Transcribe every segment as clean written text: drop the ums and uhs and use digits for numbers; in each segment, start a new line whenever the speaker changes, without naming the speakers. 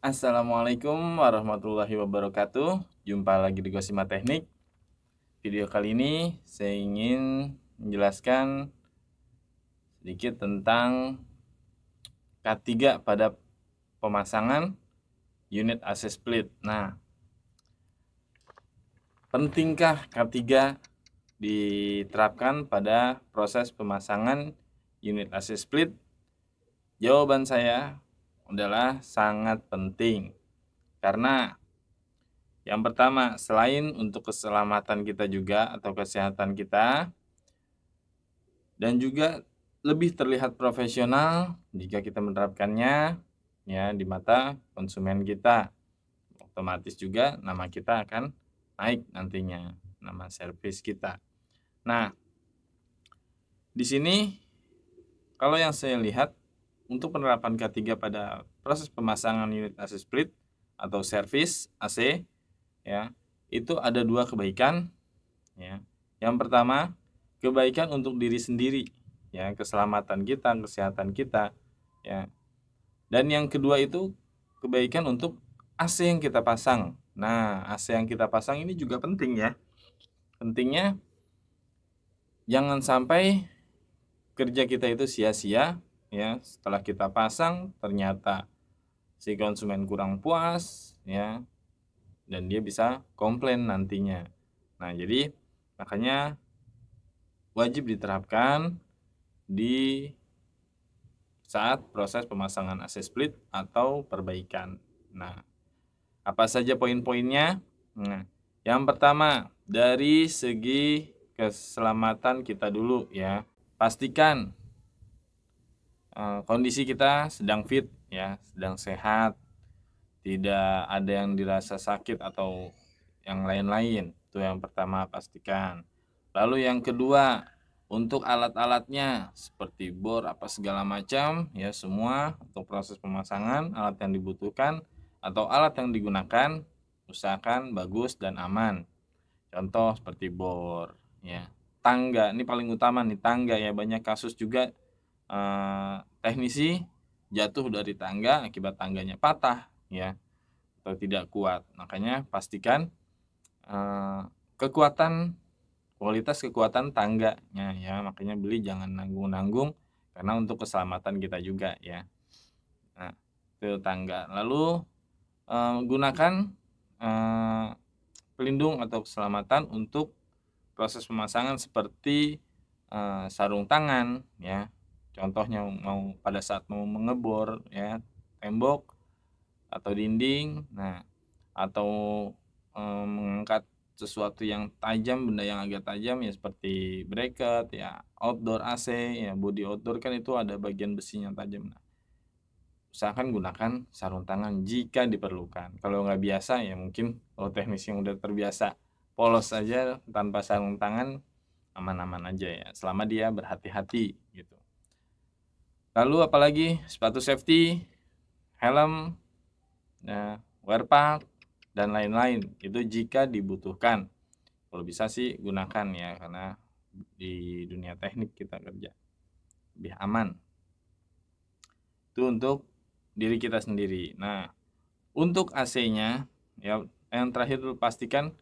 Assalamualaikum warahmatullahi wabarakatuh. Jumpa lagi di Gosima Teknik. Video kali ini saya ingin menjelaskan sedikit tentang K3 pada pemasangan unit AC split. Nah, pentingkah K3 diterapkan pada proses pemasangan unit AC split? Jawaban saya adalah sangat penting. Karena yang pertama, selain untuk keselamatan kita juga atau kesehatan kita, dan juga lebih terlihat profesional jika kita menerapkannya ya di mata konsumen kita. Otomatis juga nama kita akan naik nantinya, nama servis kita. Nah, di sini kalau yang saya lihat untuk penerapan K3 pada proses pemasangan unit AC split atau servis AC ya, itu ada dua kebaikan ya. Yang pertama, kebaikan untuk diri sendiri ya, keselamatan kita, kesehatan kita ya. Dan yang kedua itu kebaikan untuk AC yang kita pasang. Nah, AC yang kita pasang ini juga penting ya. Pentingnya jangan sampai kerja kita itu sia-sia ya, setelah kita pasang ternyata si konsumen kurang puas ya, dan dia bisa komplain nantinya. Nah, jadi makanya wajib diterapkan di saat proses pemasangan AC split atau perbaikan. Nah, apa saja poin-poinnya? Nah, yang pertama dari segi keselamatan kita dulu ya. Pastikan kondisi kita sedang fit ya, sedang sehat, tidak ada yang dirasa sakit atau yang lain-lain. Itu yang pertama, pastikan. Lalu yang kedua, untuk alat-alatnya seperti bor apa segala macam ya, semua untuk proses pemasangan alat yang dibutuhkan atau alat yang digunakan usahakan bagus dan aman. Contoh seperti bor ya. Tangga ini paling utama nih, tangga ya, banyak kasus juga teknisi jatuh dari tangga akibat tangganya patah ya atau tidak kuat. Makanya pastikan kualitas kekuatan tangganya ya. Makanya beli jangan nanggung-nanggung karena untuk keselamatan kita juga ya. Nah, itu tangga. Lalu gunakan pelindung atau keselamatan untuk proses pemasangan seperti sarung tangan ya. Contohnya mau pada saat mau mengebor ya tembok atau dinding, nah atau mengangkat sesuatu yang tajam, benda yang agak tajam ya seperti bracket ya, outdoor AC ya, body outdoor kan itu ada bagian besinya tajam. Nah, usahakan gunakan sarung tangan jika diperlukan. Kalau nggak biasa ya mungkin kalau teknis yang udah terbiasa polos aja tanpa sarung tangan aman-aman aja ya, selama dia berhati-hati gitu. Lalu apalagi sepatu safety, helm, ya, wear pack dan lain-lain itu jika dibutuhkan. Kalau bisa sih gunakan ya, karena di dunia teknik kita kerja lebih aman. Itu untuk diri kita sendiri. Nah, untuk AC-nya ya, yang terakhir dulu pastikan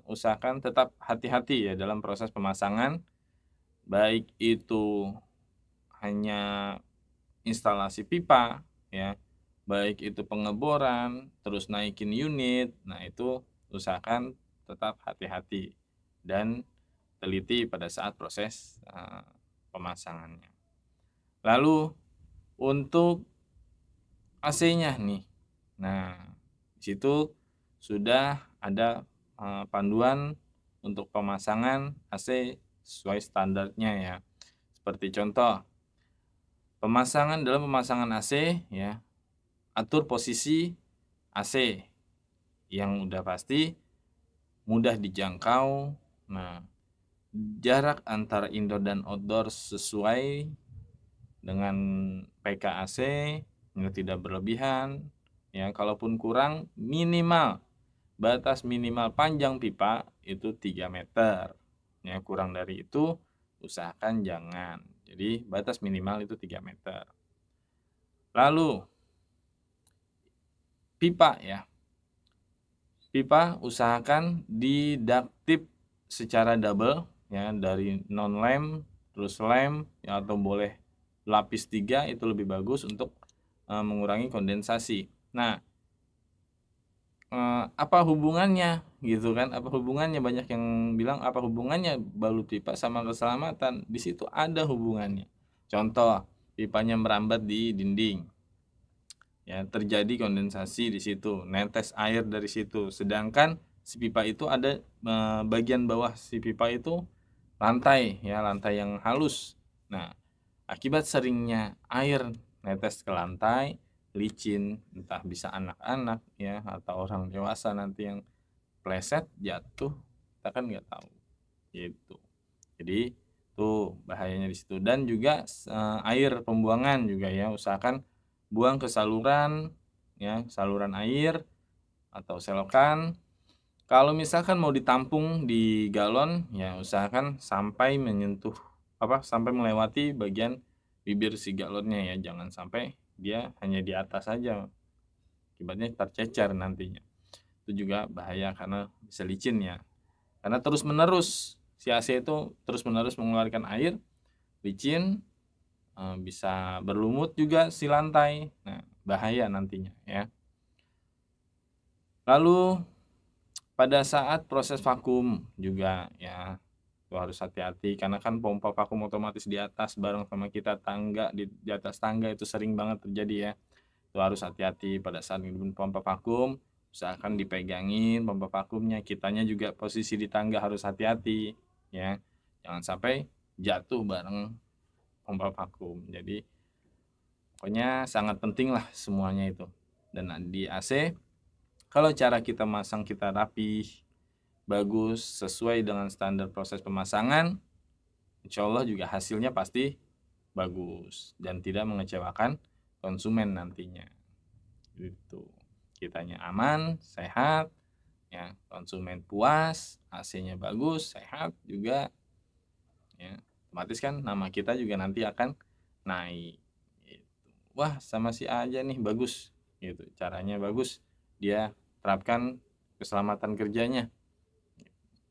usahakan tetap hati-hati ya dalam proses pemasangan, baik itu hanya instalasi pipa ya, baik itu pengeboran, terus naikin unit. Nah, itu usahakan tetap hati-hati dan teliti pada saat proses pemasangannya. Lalu untuk AC-nya nih. Nah, di situ sudah ada panduan untuk pemasangan AC sesuai standarnya ya. Seperti contoh, dalam pemasangan AC ya, atur posisi AC yang udah pasti mudah dijangkau. Nah, jarak antara indoor dan outdoor sesuai dengan PKAC, tidak berlebihan ya. Kalaupun kurang, batas minimal panjang pipa itu 3 meter ya, kurang dari itu usahakan jangan. Jadi batas minimal itu 3 meter. Lalu pipa ya. Pipa usahakan didaktif secara double ya, dari non lem terus lem ya, atau boleh lapis 3 itu lebih bagus untuk mengurangi kondensasi. Nah, apa hubungannya gitu kan? Apa hubungannya? Banyak yang bilang apa hubungannya balut pipa sama keselamatan? Di situ ada hubungannya. Contoh, pipanya merambat di dinding. Ya, terjadi kondensasi di situ, netes air dari situ. Sedangkan si pipa itu ada bagian bawah si pipa itu lantai ya, lantai yang halus. Nah, akibat seringnya air netes ke lantai, licin, entah bisa anak-anak ya atau orang dewasa nanti yang pleset jatuh, kita kan nggak tahu gitu. Jadi tuh bahayanya di situ. Dan juga air pembuangan juga ya, usahakan buang ke saluran ya, saluran air atau selokan. Kalau misalkan mau ditampung di galon ya, usahakan sampai menyentuh sampai melewati bagian bibir si galonnya ya, jangan sampai dia hanya di atas saja, akibatnya tercecer nantinya. Itu juga bahaya karena bisa licin ya, karena terus menerus si AC itu terus menerus mengeluarkan air, licin, bisa berlumut juga si lantai. Nah, bahaya nantinya ya. Lalu pada saat proses vakum juga ya, itu harus hati-hati karena kan pompa vakum otomatis di atas bareng sama kita, tangga di atas tangga itu sering banget terjadi ya. Itu harus hati-hati pada saat ngidupin pompa vakum, usahakan dipegangin pompa vakumnya, kitanya juga posisi di tangga harus hati-hati ya. Jangan sampai jatuh bareng pompa vakum. Jadi pokoknya sangat penting lah semuanya itu. Dan di AC, kalau cara kita masang kita rapih, bagus, sesuai dengan standar proses pemasangan, insya Allah juga hasilnya pasti bagus dan tidak mengecewakan konsumen nantinya. Gitu. Kitanya aman, sehat, ya, konsumen puas, AC-nya bagus, sehat juga, ya. Otomatis kan nama kita juga nanti akan naik. Gitu. Wah, sama si A aja nih bagus, gitu. Caranya bagus, dia terapkan keselamatan kerjanya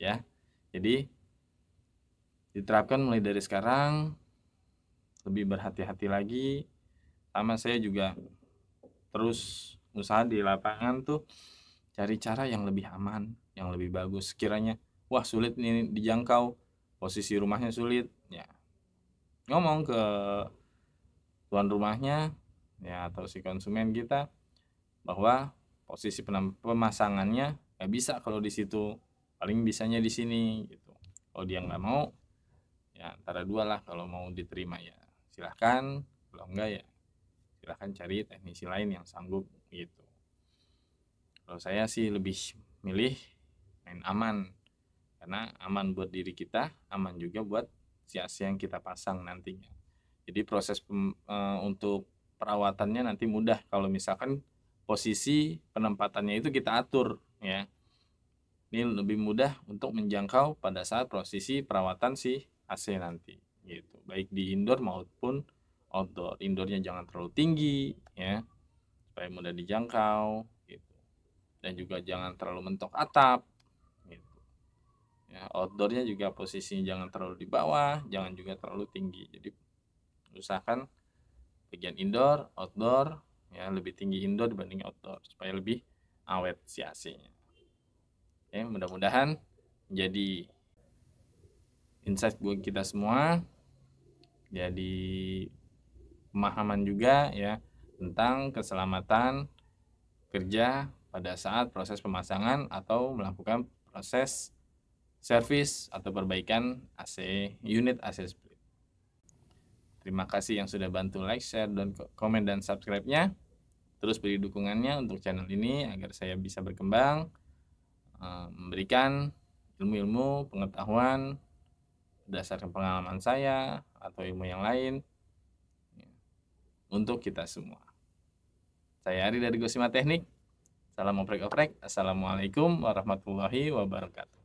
ya. Jadi diterapkan mulai dari sekarang, lebih berhati-hati lagi. Sama saya juga terus usaha di lapangan tuh cari cara yang lebih aman, yang lebih bagus. Sekiranya wah sulit nih dijangkau, posisi rumahnya sulit ya, ngomong ke tuan rumahnya ya atau si konsumen kita bahwa posisi pemasangannya nggak bisa kalau di situ, paling bisanya di sini gitu. Kalau dia nggak mau ya antara dua lah, kalau mau diterima ya silahkan, kalau enggak ya silahkan cari teknisi lain yang sanggup gitu. Kalau saya sih lebih milih main aman, karena aman buat diri kita, aman juga buat si AC yang kita pasang nantinya. Jadi proses untuk perawatannya nanti mudah kalau misalkan posisi penempatannya itu kita atur ya. Ini lebih mudah untuk menjangkau pada saat posisi perawatan si AC nanti gitu. Baik di indoor maupun outdoor. Indoornya jangan terlalu tinggi ya, supaya mudah dijangkau gitu. Dan juga jangan terlalu mentok atap gitu. Ya, outdoornya juga posisinya jangan terlalu di bawah, jangan juga terlalu tinggi. Jadi usahakan bagian indoor, outdoor ya, lebih tinggi indoor dibanding outdoor supaya lebih awet si AC-nya. Oke, mudah-mudahan menjadi insight buat kita semua, jadi pemahaman juga ya tentang keselamatan kerja pada saat proses pemasangan atau melakukan proses servis atau perbaikan AC unit AC split. Terima kasih yang sudah bantu like, share, dan komen dan subscribe-nya. Terus beri dukungannya untuk channel ini agar saya bisa berkembang, memberikan ilmu-ilmu pengetahuan berdasarkan pengalaman saya atau ilmu yang lain untuk kita semua. Saya Ari dari Gosima Teknik. Salam oprek-oprek. Assalamualaikum warahmatullahi wabarakatuh.